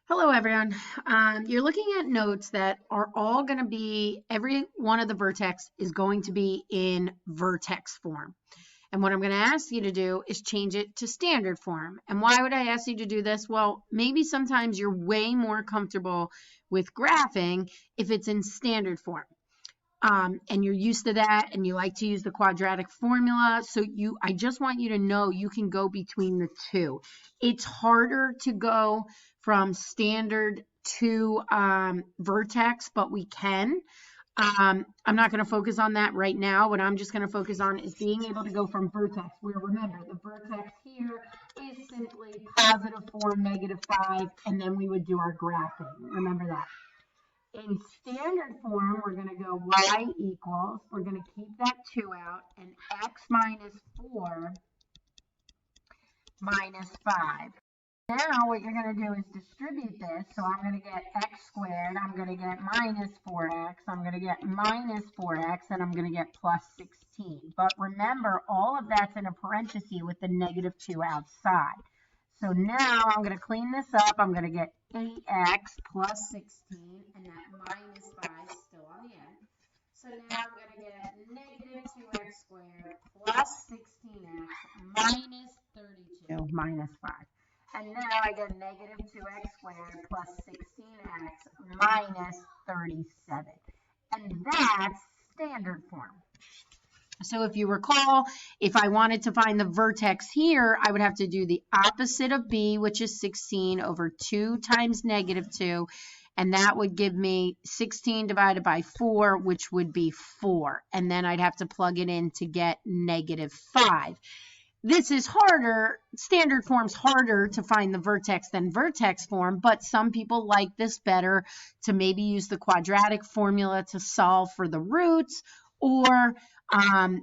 Hello, everyone. You're looking at notes that are all going to be, every one of the vertex is going to be in vertex form. And what I'm going to ask you to do is change it to standard form. And why would I ask you to do this? Well, maybe sometimes you're way more comfortable with graphing if it's in standard form. And you're used to that and you like to use the quadratic formula. So I just want you to know you can go between the two. It's harder to go from standard to vertex, but we can. I'm not going to focus on that right now. What I'm just going to focus on is being able to go from vertex, where remember the vertex here is simply positive 4, negative 5, and then we would do our graphing. Remember that. In standard form, we're going to go y equals, we're going to keep that 2 out, and x minus 4 minus 5. Now what you're going to do is distribute this, so I'm going to get x squared, I'm going to get minus 4x, I'm going to get minus 4x, and I'm going to get plus 16. But remember, all of that's in a parenthesis with the negative 2 outside. So now I'm going to clean this up. I'm going to get 8x plus 16, and that minus 5 is still on the end. So now I'm going to get negative 2x squared plus 16x minus 32 minus 5. And now I get negative 2x squared plus 16x minus 37. And that's standard form. So if you recall, if I wanted to find the vertex here, I would have to do the opposite of b, which is 16, over 2 times negative 2. And that would give me 16 divided by 4, which would be 4. And then I'd have to plug it in to get negative 5. This is harder. Standard form's harder to find the vertex than vertex form, but some people like this better to maybe use the quadratic formula to solve for the roots, or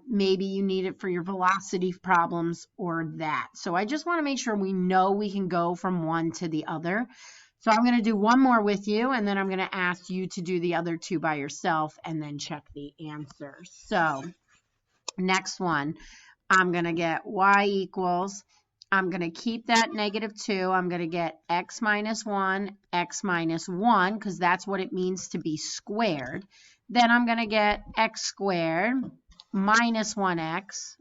maybe you need it for your velocity problems or that. So I just want to make sure we know we can go from one to the other. So I'm going to do one more with you, and then I'm going to ask you to do the other two by yourself and then check the answers. So next one, I'm going to get y equals, I'm going to keep that negative 2. I'm going to get x minus 1, because that's what it means to be squared. Then I'm going to get x squared minus 1x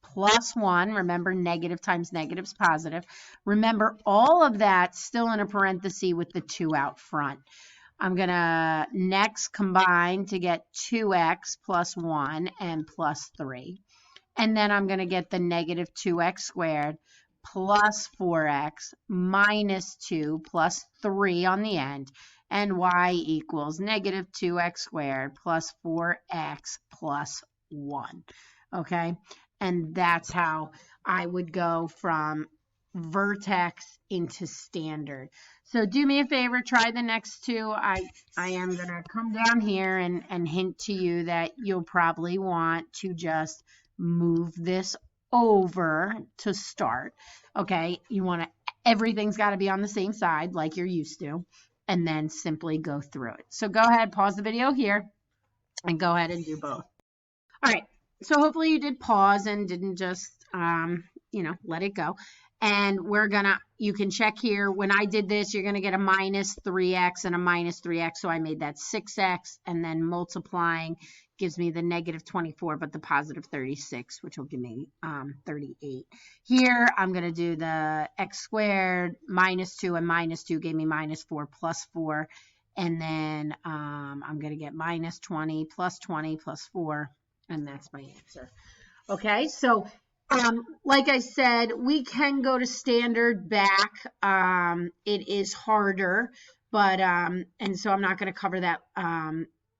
plus 1. Remember, negative times negative is positive. Remember, all of that still in a parenthesis with the 2 out front. I'm going to next combine to get 2x plus 1 and plus 3. And then I'm going to get the negative 2x squared plus 4x minus 2 plus 3 on the end. And y equals negative 2x squared plus 4x plus 1. Okay? And that's how I would go from vertex into standard. So do me a favor, try the next two. I am going to come down here and hint to you that you'll probably want to just move this over to start. Okay, you want to, everything's got to be on the same side like you're used to, and then simply go through it. So go ahead, pause the video here and go ahead and do both. All right, so hopefully you did pause and didn't just let it go. And you can check here, when I did this, you're going to get a minus 3x and a minus 3x, so I made that 6x, and then multiplying gives me the negative 24, but the positive 36, which will give me 38. Here, I'm going to do the x squared, minus 2, and minus 2 gave me minus 4 plus 4, and then I'm going to get minus 20 plus 4, and that's my answer. Okay, so like I said, we can go to standard back. It is harder, but and so I'm not going to cover that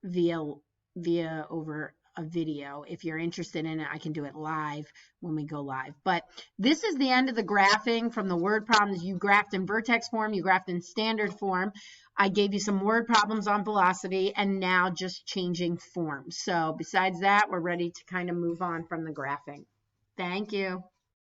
via over a video. If you're interested in it, I can do it live when we go live. But this is the end of the graphing from the word problems. You graphed in vertex form, you graphed in standard form. I gave you some word problems on velocity, and now just changing form. So besides that, we're ready to kind of move on from the graphing. Thank you.